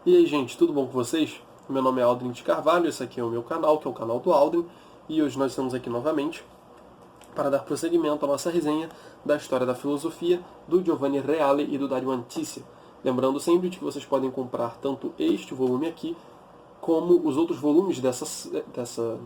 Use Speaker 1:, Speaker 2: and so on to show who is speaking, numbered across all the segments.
Speaker 1: E aí, gente, tudo bom com vocês? Meu nome é Aldrin de Carvalho, esse aqui é o meu canal, que é o canal do Aldrin, e hoje nós estamos aqui novamente para dar prosseguimento à nossa resenha da história da filosofia do Giovanni Reale e do Dario Antissi. Lembrando sempre de que vocês podem comprar tanto este volume aqui, como os outros volumes dessa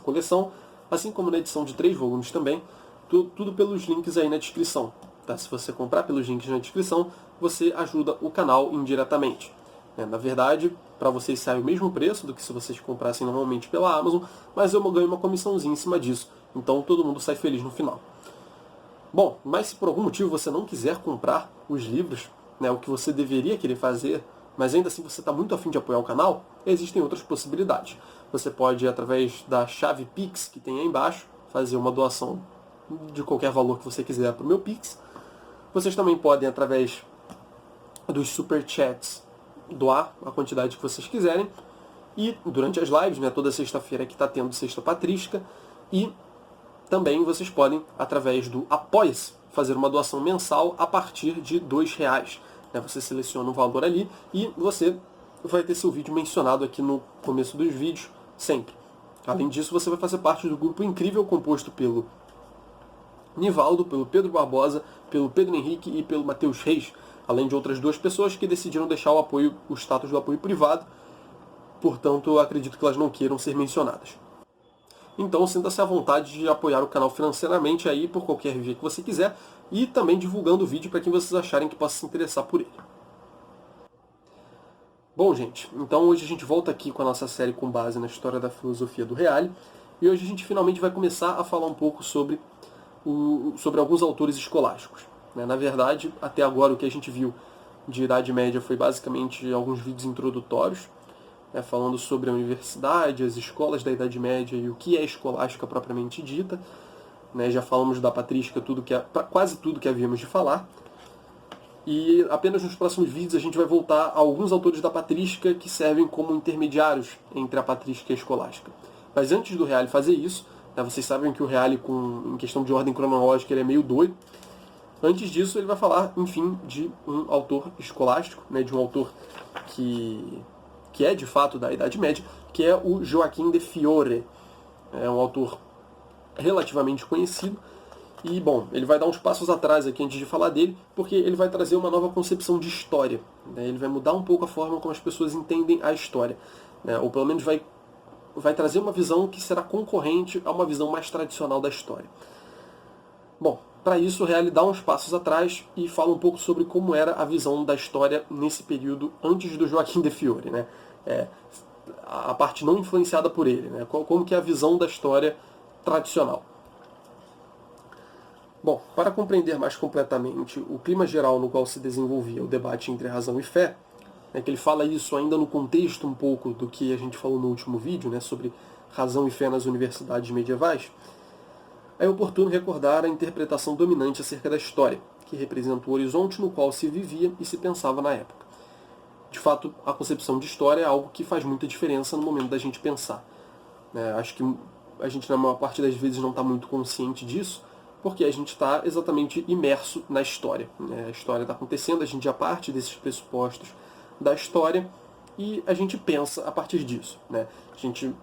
Speaker 1: coleção, assim como na edição de 3 volumes também, tudo pelos links aí na descrição. Tá? Se você comprar pelos links na descrição, você ajuda o canal indiretamente. Na verdade, para vocês sai o mesmo preço do que se vocês comprassem normalmente pela Amazon, mas eu ganho uma comissãozinha em cima disso, então todo mundo sai feliz no final. Bom, mas se por algum motivo você não quiser comprar os livros, o que você deveria querer fazer, mas ainda assim você está muito afim de apoiar o canal, existem outras possibilidades. Você pode, através da chave Pix que tem aí embaixo, fazer uma doação de qualquer valor que você quiser para o meu Pix. Vocês também podem, através dos Super Chats, doar a quantidade que vocês quiserem. E durante as lives, toda sexta-feira que está tendo Sexta Patrística. E também vocês podem, através do Apoia-se, fazer uma doação mensal a partir de R$2. Você seleciona um valor ali e você vai ter seu vídeo mencionado aqui no começo dos vídeos, sempre. Além disso, você vai fazer parte do grupo incrível composto pelo Nivaldo, pelo Pedro Barbosa, pelo Pedro Henrique e pelo Matheus Reis, além de outras 2 pessoas que decidiram deixar o status do apoio privado, portanto eu acredito que elas não queiram ser mencionadas. Então sinta-se à vontade de apoiar o canal financeiramente aí por qualquer via que você quiser e também divulgando o vídeo para quem vocês acharem que possa se interessar por ele. Bom, gente, então hoje a gente volta aqui com a nossa série com base na história da filosofia do Reale e hoje a gente finalmente vai começar a falar um pouco sobre alguns autores escolásticos. Na verdade, até agora o que a gente viu de Idade Média foi basicamente alguns vídeos introdutórios, falando sobre a universidade, as escolas da Idade Média e o que é escolástica propriamente dita. Já falamos da patrística, quase tudo que havíamos de falar. E apenas nos próximos vídeos a gente vai voltar a alguns autores da patrística que servem como intermediários entre a patrística e a escolástica. Mas antes do Reale fazer isso, vocês sabem que o Reale, em questão de ordem cronológica, ele é meio doido. Antes disso, ele vai falar, enfim, de um autor escolástico, de um autor que é de fato da Idade Média, que é o Joaquim de Fiore. É um autor relativamente conhecido. E, bom, ele vai dar uns passos atrás aqui antes de falar dele, porque ele vai trazer uma nova concepção de história. Ele vai mudar um pouco a forma como as pessoas entendem a história. Ou pelo menos vai trazer uma visão que será concorrente a uma visão mais tradicional da história. Bom, para isso o Reale dá uns passos atrás e fala um pouco sobre como era a visão da história nesse período antes do Joaquim de Fiore. A parte não influenciada por ele. Como que é a visão da história tradicional. Bom, para compreender mais completamente o clima geral no qual se desenvolvia o debate entre razão e fé, que ele fala isso ainda no contexto um pouco do que a gente falou no último vídeo, sobre razão e fé nas universidades medievais, é oportuno recordar a interpretação dominante acerca da história, que representa o horizonte no qual se vivia e se pensava na época. De fato, a concepção de história é algo que faz muita diferença no momento da gente pensar. Acho que a gente, na maior parte das vezes, não está muito consciente disso, porque a gente está exatamente imerso na história. A história está acontecendo, a gente já parte desses pressupostos da história e a gente pensa a partir disso.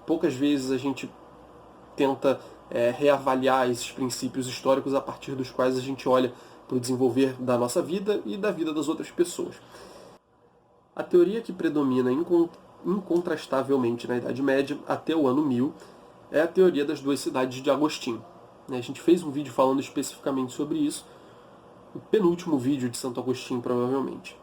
Speaker 1: Poucas vezes a gente tenta reavaliar esses princípios históricos a partir dos quais a gente olha para o desenvolver da nossa vida e da vida das outras pessoas. A teoria que predomina incontrastavelmente na Idade Média até o ano 1000 é a teoria das 2 cidades de Agostinho. A gente fez um vídeo falando especificamente sobre isso, o penúltimo vídeo de Santo Agostinho, provavelmente.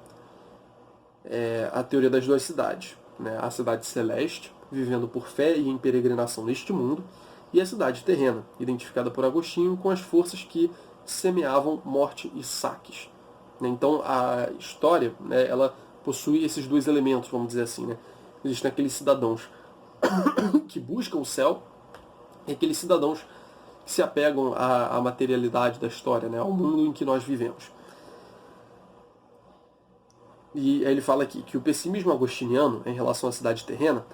Speaker 1: É a teoria das 2 cidades. A cidade celeste, vivendo por fé e em peregrinação neste mundo, e a cidade terrena, identificada por Agostinho com as forças que semeavam morte e saques. Então a história, ela possui esses 2 elementos, vamos dizer assim. Existem aqueles cidadãos que buscam o céu e aqueles cidadãos que se apegam à materialidade da história, ao mundo em que nós vivemos. E aí ele fala aqui que o pessimismo agostiniano em relação à cidade terrena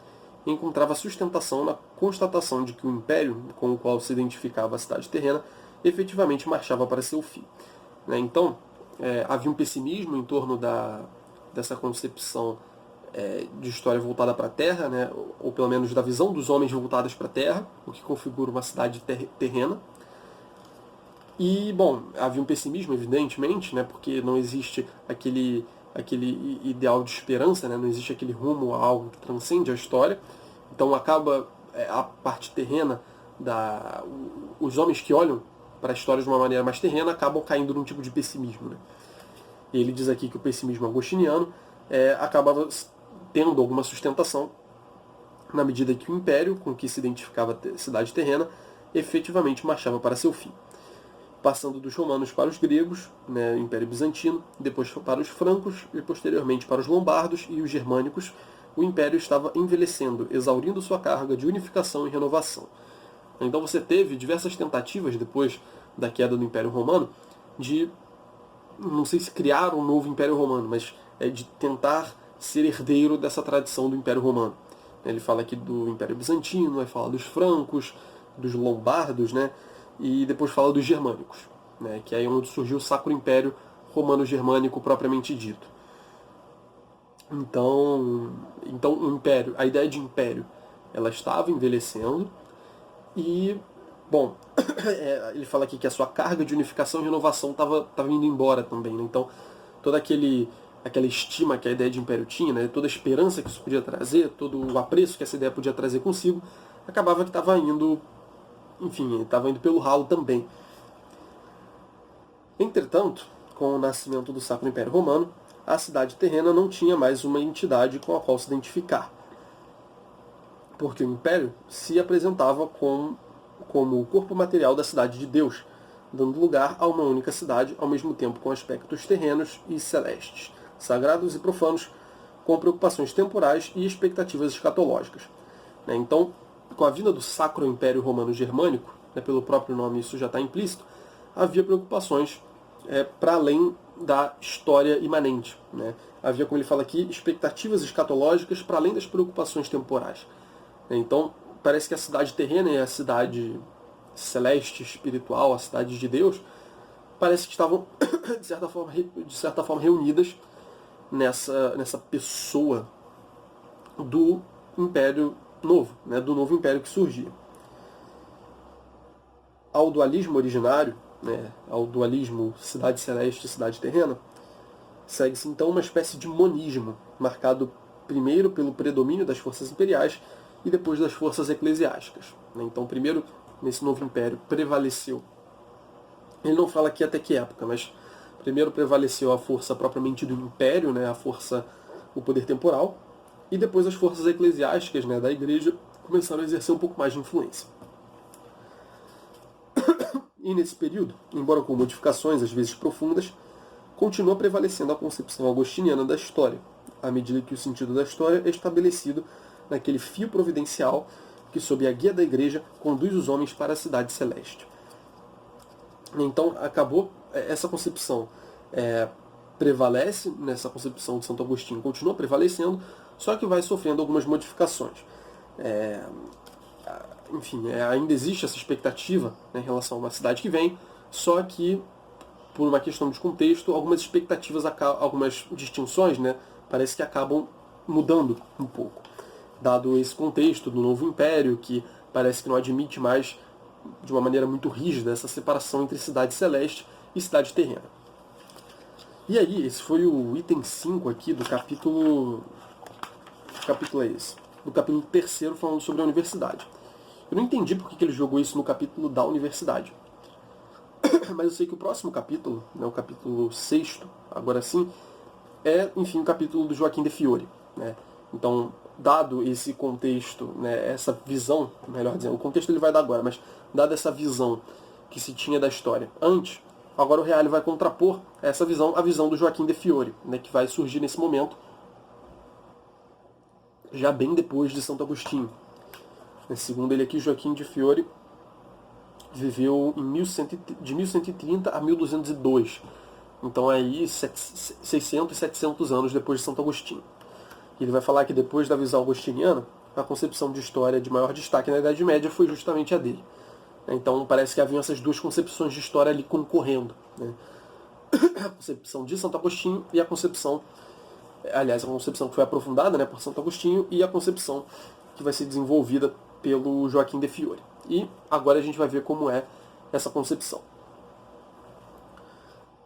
Speaker 1: encontrava sustentação na constatação de que o império com o qual se identificava a cidade terrena efetivamente marchava para seu fim. Então, havia um pessimismo em torno dessa concepção de história voltada para a Terra, né, ou pelo menos da visão dos homens voltadas para a Terra, o que configura uma cidade terrena. E, bom, havia um pessimismo, evidentemente, né, porque não existe aquele ideal de esperança, né, não existe aquele rumo a algo que transcende a história. Então acaba a parte terrena, os homens que olham para a história de uma maneira mais terrena acabam caindo num tipo de pessimismo. Né? E ele diz aqui que o pessimismo agostiniano acabava tendo alguma sustentação na medida que o império, com que se identificava a cidade terrena, efetivamente marchava para seu fim. Passando dos romanos para os gregos, né, o Império Bizantino, depois para os francos e posteriormente para os lombardos e os germânicos, o império estava envelhecendo, exaurindo sua carga de unificação e renovação. Então você teve diversas tentativas depois da queda do Império Romano de, não sei se criar um novo Império Romano, mas de tentar ser herdeiro dessa tradição do Império Romano. Ele fala aqui do Império Bizantino, vai falar dos francos, dos lombardos, né? E depois fala dos germânicos, né? Que é onde surgiu o Sacro Império Romano-Germânico propriamente dito. Então o império, a ideia de império, ela estava envelhecendo e, bom, ele fala aqui que a sua carga de unificação e renovação estava indo embora também. Né? Então, toda aquela estima que a ideia de império tinha, né? Toda a esperança que isso podia trazer, todo o apreço que essa ideia podia trazer consigo, acabava que estava indo, enfim, estava indo pelo ralo também. Entretanto, com o nascimento do Sacro Império Romano, a cidade terrena não tinha mais uma entidade com a qual se identificar, porque o Império se apresentava como o corpo material da cidade de Deus, dando lugar a uma única cidade, ao mesmo tempo com aspectos terrenos e celestes, sagrados e profanos, com preocupações temporais e expectativas escatológicas. Então, com a vinda do Sacro Império Romano Germânico, pelo próprio nome isso já está implícito, havia preocupações para além da história imanente. Né? Havia, como ele fala aqui, expectativas escatológicas para além das preocupações temporais. Então, parece que a cidade terrena e a cidade celeste, espiritual, a cidade de Deus, parece que estavam, de certa forma reunidas nessa pessoa do Império Novo, né? Do novo Império que surgia. Ao dualismo originário, né, ao dualismo cidade celeste e cidade terrena, segue-se então uma espécie de monismo, marcado primeiro pelo predomínio das forças imperiais e depois das forças eclesiásticas. Então, primeiro, nesse novo império, prevaleceu, ele não fala aqui até que época, mas primeiro prevaleceu a força propriamente do império, né, a força, o poder temporal, e depois as forças eclesiásticas, né, da igreja começaram a exercer um pouco mais de influência. E nesse período, embora com modificações às vezes profundas, continua prevalecendo a concepção agostiniana da história, à medida que o sentido da história é estabelecido naquele fio providencial que, sob a guia da igreja, conduz os homens para a cidade celeste. Então, acabou essa concepção, prevalece nessa concepção de Santo Agostinho, continua prevalecendo, só que vai sofrendo algumas modificações. Enfim, ainda existe essa expectativa, né, em relação a uma cidade que vem, só que, por uma questão de contexto, algumas expectativas, algumas distinções, né, parece que acabam mudando um pouco. Dado esse contexto do novo império, que parece que não admite mais, de uma maneira muito rígida, essa separação entre cidade celeste e cidade terrena. E aí, esse foi o item 5 aqui do capítulo... Que capítulo é esse? Do capítulo 3º, falando sobre a universidade. Eu não entendi porque que ele jogou isso no capítulo da universidade. Mas eu sei que o próximo capítulo, né, o capítulo 6º, agora sim, enfim, o capítulo do Joaquim de Fiori. Né? Então, dado esse contexto, né, essa visão, melhor dizendo, o contexto ele vai dar agora, mas dada essa visão que se tinha da história antes, agora o Reale vai contrapor essa visão, a visão do Joaquim de Fiori, né, que vai surgir nesse momento, já bem depois de Santo Agostinho. Segundo ele aqui, Joaquim de Fiori viveu de 1130 a 1202. Então aí 600 e 700 anos depois de Santo Agostinho. Ele vai falar que depois da visão agostiniana, a concepção de história de maior destaque na Idade Média foi justamente a dele. Então parece que haviam essas duas concepções de história ali concorrendo. Né? A concepção de Santo Agostinho e a concepção aliás, a concepção que foi aprofundada, né, por Santo Agostinho, e a concepção que vai ser desenvolvida pelo Joaquim de Fiore. E agora a gente vai ver como é essa concepção.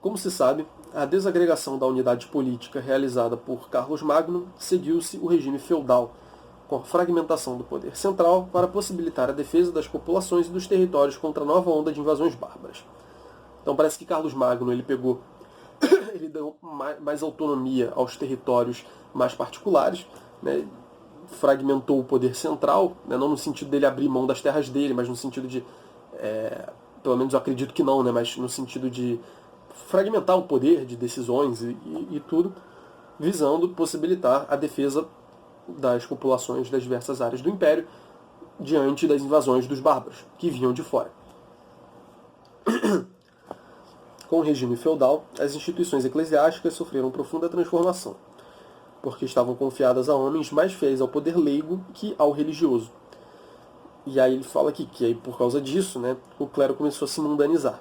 Speaker 1: Como se sabe, a desagregação da unidade política realizada por Carlos Magno seguiu-se o regime feudal, com a fragmentação do poder central para possibilitar a defesa das populações e dos territórios contra a nova onda de invasões bárbaras. Então parece que Carlos Magno ele deu mais autonomia aos territórios mais particulares, né, fragmentou o poder central, né, não no sentido dele abrir mão das terras dele, mas no sentido de, pelo menos eu acredito que não, né, mas no sentido de fragmentar o poder de decisões e tudo, visando possibilitar a defesa das populações das diversas áreas do Império diante das invasões dos bárbaros, que vinham de fora. Com o regime feudal, as instituições eclesiásticas sofreram profunda transformação, porque estavam confiadas a homens mais fiéis ao poder leigo que ao religioso. E aí ele fala aqui que aí, por causa disso, né, o clero começou a se mundanizar.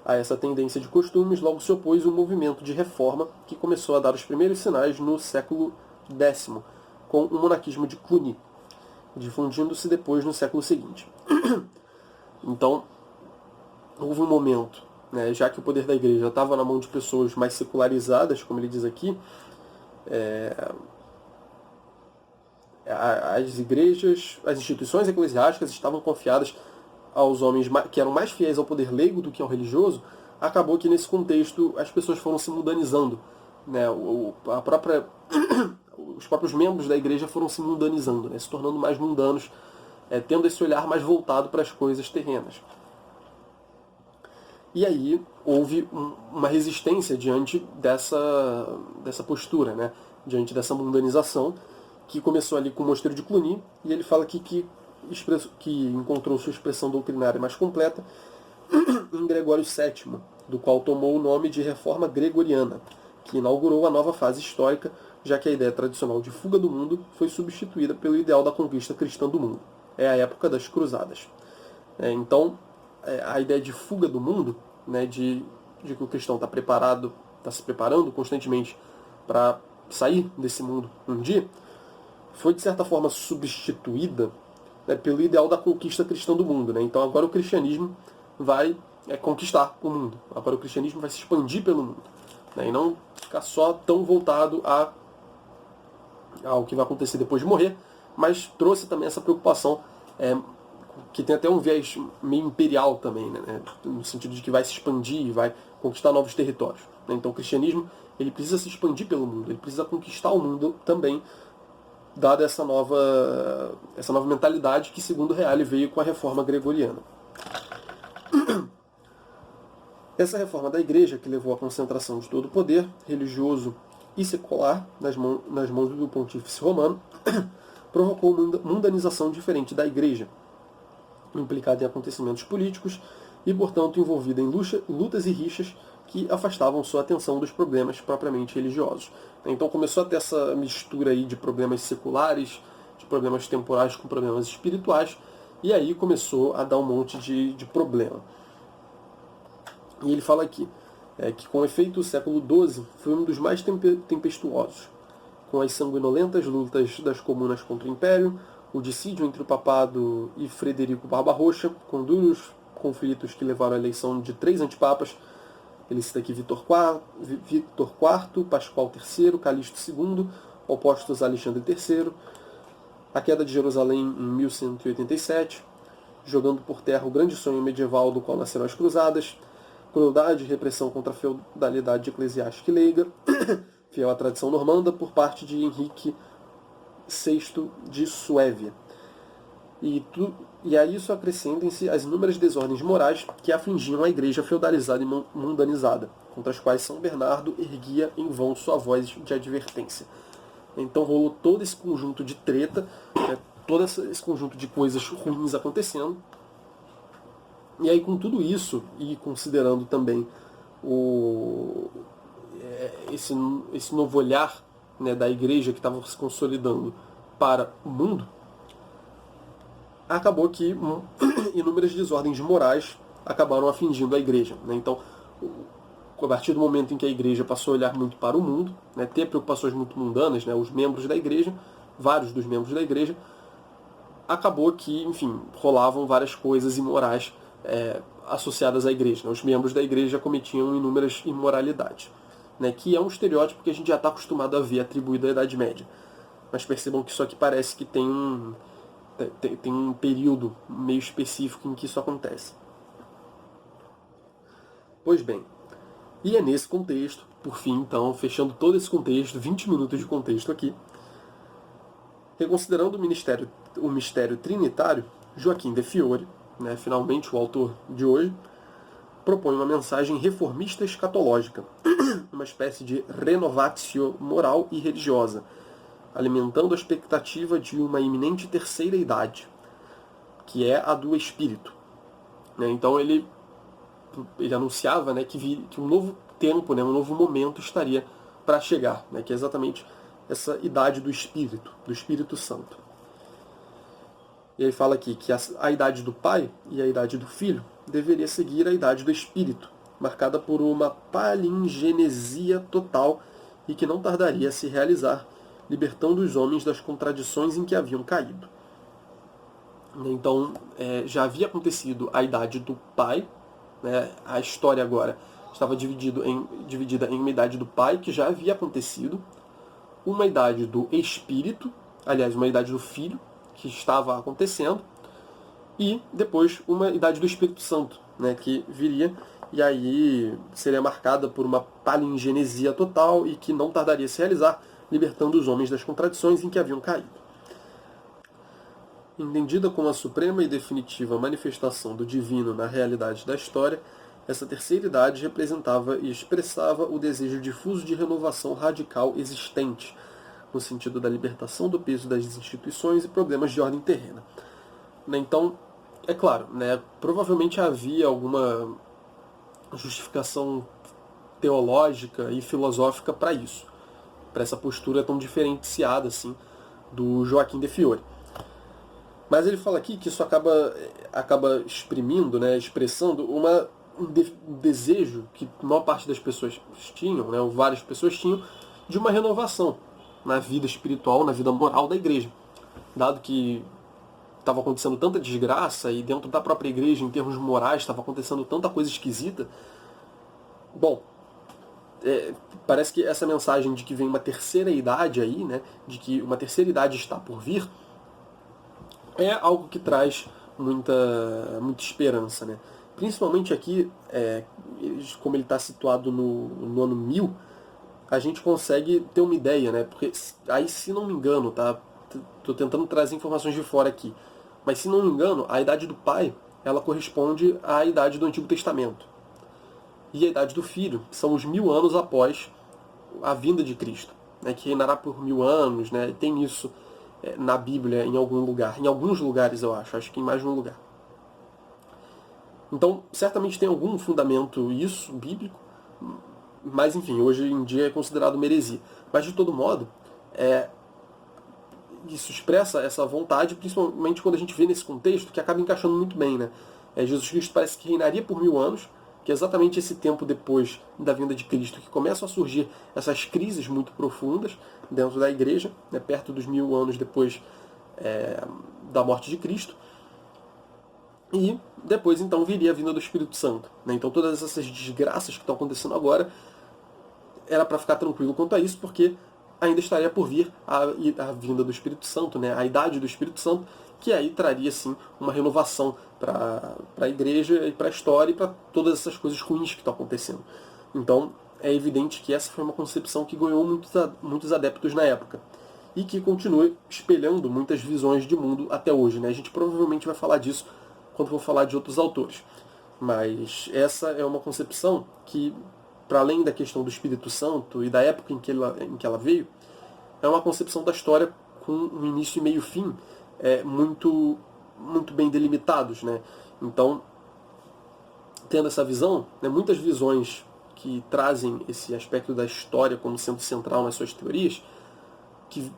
Speaker 1: A essa tendência de costumes logo se opôs um movimento de reforma que começou a dar os primeiros sinais no século X, com o monarquismo de Cluny, difundindo-se depois no século seguinte. Então, houve um momento, né, já que o poder da igreja estava na mão de pessoas mais secularizadas, como ele diz aqui, as igrejas, as instituições eclesiásticas estavam confiadas aos homens que eram mais fiéis ao poder leigo do que ao religioso. Acabou que nesse contexto as pessoas foram se mundanizando, né, os próprios membros da igreja foram se mundanizando, né, se tornando mais mundanos, tendo esse olhar mais voltado para as coisas terrenas. E aí houve uma resistência diante dessa postura, né? Diante dessa mundanização, que começou ali com o Mosteiro de Cluny, e ele fala aqui que encontrou sua expressão doutrinária mais completa em Gregório VII, do qual tomou o nome de Reforma Gregoriana, que inaugurou a nova fase histórica, já que a ideia tradicional de fuga do mundo foi substituída pelo ideal da conquista cristã do mundo. É a época das cruzadas. Então, a ideia de fuga do mundo, né, de que o cristão está se preparando constantemente para sair desse mundo um dia, foi de certa forma substituída, né, pelo ideal da conquista cristã do mundo. Né? Então agora o cristianismo vai conquistar o mundo. Agora o cristianismo vai se expandir pelo mundo. Né? E não ficar só tão voltado ao que vai acontecer depois de morrer, mas trouxe também essa preocupação que tem até um viés meio imperial também, né? No sentido de que vai se expandir e vai conquistar novos territórios. Né? Então o cristianismo ele precisa se expandir pelo mundo, ele precisa conquistar o mundo também, dada essa nova mentalidade que, segundo Reale, veio com a reforma gregoriana. Essa reforma da igreja, que levou à concentração de todo o poder religioso e secular nas mãos do pontífice romano, provocou uma mundanização diferente da igreja, implicada em acontecimentos políticos e, portanto, envolvida em lutas e rixas que afastavam sua atenção dos problemas propriamente religiosos. Então começou a ter essa mistura aí de problemas seculares, de problemas temporais com problemas espirituais, e aí começou a dar um monte de problema. E ele fala aqui que, com efeito, o século XII foi um dos mais tempestuosos, com as sanguinolentas lutas das comunas contra o Império, o dissídio entre o papado e Frederico Barbarroxa, com duros conflitos que levaram à eleição de 3 antipapas. Ele cita aqui Vitor IV, Pascoal III, Calixto II, opostos a Alexandre III, a queda de Jerusalém em 1187, jogando por terra o grande sonho medieval do qual nasceram as cruzadas, crueldade e repressão contra a feudalidade eclesiástica e leiga, fiel à tradição normanda, por parte de Henrique VI de Suévia. E a isso acrescentem-se as inúmeras desordens morais que afligiam a igreja feudalizada e mundanizada, contra as quais São Bernardo erguia em vão sua voz de advertência. Então rolou todo esse conjunto de treta, todo esse conjunto de coisas ruins acontecendo. E aí, com tudo isso, e considerando também esse novo olhar, né, da igreja que estava se consolidando para o mundo, acabou que inúmeras desordens morais acabaram afligindo a igreja. Né? Então, a partir do momento em que a igreja passou a olhar muito para o mundo, né, ter preocupações muito mundanas, né, os membros da igreja, vários dos membros da igreja, acabou que, enfim, rolavam várias coisas imorais associadas à igreja. Né? Os membros da igreja cometiam inúmeras imoralidades, né, que é um estereótipo que a gente já está acostumado a ver atribuído à Idade Média. Mas percebam que isso aqui parece que tem um período meio específico em que isso acontece. Pois bem, e é nesse contexto, por fim, então, fechando todo esse contexto, 20 minutos de contexto aqui, reconsiderando o mistério trinitário, Joaquim de Fiore, né, finalmente o autor de hoje, propõe uma mensagem reformista escatológica, uma espécie de renovatio moral e religiosa, alimentando a expectativa de uma iminente terceira idade, que é a do Espírito. Então ele anunciava, né, que um novo tempo, né, um novo momento estaria para chegar, né, que é exatamente essa idade do Espírito Santo. E ele fala aqui que a idade do Pai e a idade do Filho deveria seguir a idade do Espírito, marcada por uma palingenesia total e que não tardaria a se realizar, libertando os homens das contradições em que haviam caído. Então, já havia acontecido a idade do Pai, né, a história agora estava dividida em uma idade do Pai, que já havia acontecido, uma idade do Espírito, aliás, uma idade do Filho, que estava acontecendo, e depois uma idade do Espírito Santo, né, que viria, e aí seria marcada por uma palingenesia total e que não tardaria a se realizar, libertando os homens das contradições em que haviam caído. Entendida como a suprema e definitiva manifestação do divino na realidade da história, essa terceira idade representava e expressava o desejo difuso de renovação radical existente, no sentido da libertação do peso das instituições e problemas de ordem terrena. Então, é claro, né, provavelmente havia alguma justificação teológica e filosófica para isso, para essa postura tão diferenciada assim do Joaquim de Fiore. Mas ele fala aqui que isso acaba exprimindo, né, expressando um desejo que a maior parte das pessoas tinham, né, ou várias pessoas tinham, de uma renovação na vida espiritual, na vida moral da igreja. Dado que estava acontecendo tanta desgraça e dentro da própria igreja, em termos morais, estava acontecendo tanta coisa esquisita. Bom, parece que essa mensagem de que vem uma terceira idade aí, né, de que uma terceira idade está por vir, é algo que traz muita esperança, né? Principalmente aqui, como ele está situado no ano 1000, a gente consegue ter uma ideia, né? Porque aí, se não me engano, tá? Tô tentando trazer informações de fora aqui, mas se não me engano, a idade do Pai, ela corresponde à idade do Antigo Testamento. E a idade do Filho são os 1000 anos após a vinda de Cristo, né? Que reinará por 1000 anos, né? Tem isso na Bíblia em algum lugar, em alguns lugares eu acho que em mais de um lugar. Então, certamente tem algum fundamento isso, bíblico, mas enfim, hoje em dia é considerado uma heresia. Mas de todo modo, isso expressa essa vontade, principalmente quando a gente vê nesse contexto, que acaba encaixando muito bem, né? Jesus Cristo parece que reinaria por 1000 anos, que é exatamente esse tempo depois da vinda de Cristo que começam a surgir essas crises muito profundas dentro da igreja, né, perto dos 1000 anos depois da morte de Cristo. E depois então viria a vinda do Espírito Santo, né? Então todas essas desgraças que estão acontecendo agora, era para ficar tranquilo quanto a isso, porque ainda estaria por vir a vinda do Espírito Santo, né? A idade do Espírito Santo, que aí traria sim uma renovação para a igreja e para a história e para todas essas coisas ruins que estão acontecendo. Então é evidente que essa foi uma concepção que ganhou muitos adeptos na época e que continua espelhando muitas visões de mundo até hoje, né? A gente provavelmente vai falar disso quando for falar de outros autores. Mas essa é uma concepção que, para além da questão do Espírito Santo e da época em que ela veio, é uma concepção da história com um início e meio fim muito, muito bem delimitados, né? Então, tendo essa visão, né, muitas visões que trazem esse aspecto da história como sendo central nas suas teorias que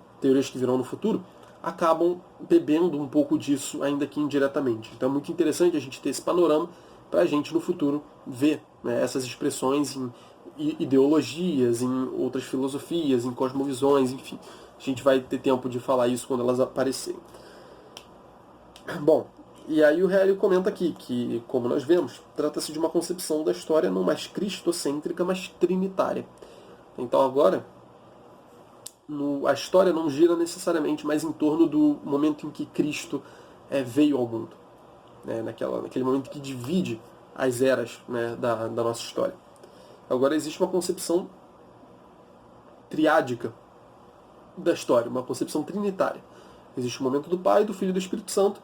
Speaker 1: virão no futuro, acabam bebendo um pouco disso, ainda que indiretamente. Então é muito interessante a gente ter esse panorama para a gente no futuro ver, né, essas expressões ideologias, em outras filosofias, em cosmovisões, enfim. A gente vai ter tempo de falar isso quando elas aparecerem. Bom, e aí o Hélio comenta aqui que, como nós vemos, trata-se de uma concepção da história não mais cristocêntrica, mas trinitária. Então agora, a história não gira necessariamente mais em torno do momento em que Cristo veio ao mundo, né, naquele momento que divide as eras, né, da nossa história. Agora existe uma concepção triádica da história, uma concepção trinitária. Existe o momento do Pai, do Filho e do Espírito Santo,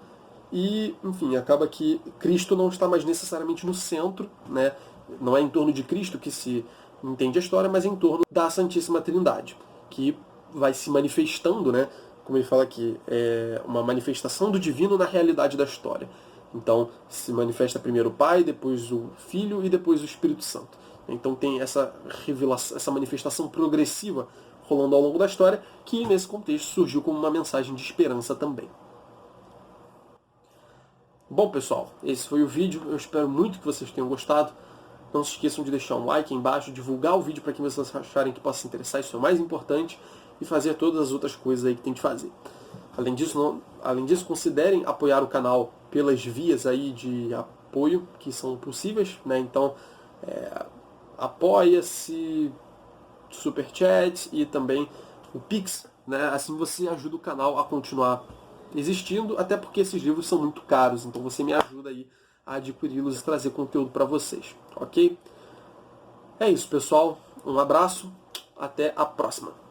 Speaker 1: e, enfim, acaba que Cristo não está mais necessariamente no centro, né? Não é em torno de Cristo que se entende a história, mas em torno da Santíssima Trindade, que vai se manifestando, né? Como ele fala aqui, é uma manifestação do divino na realidade da história. Então, se manifesta primeiro o Pai, depois o Filho e depois o Espírito Santo. Então tem essa revelação, essa manifestação progressiva rolando ao longo da história, que nesse contexto surgiu como uma mensagem de esperança também. Bom, pessoal, esse foi o vídeo. Eu espero muito que vocês tenham gostado. Não se esqueçam de deixar um like aí embaixo, divulgar o vídeo para quem vocês acharem que possa se interessar, isso é o mais importante, e fazer todas as outras coisas aí que tem de fazer. Além disso, considerem apoiar o canal pelas vias aí de apoio que são possíveis, né? Então, apoia-se, Superchat e também o Pix, né? Assim você ajuda o canal a continuar existindo, até porque esses livros são muito caros, então você me ajuda aí a adquiri-los e trazer conteúdo para vocês, ok? É isso, pessoal. Um abraço, até a próxima.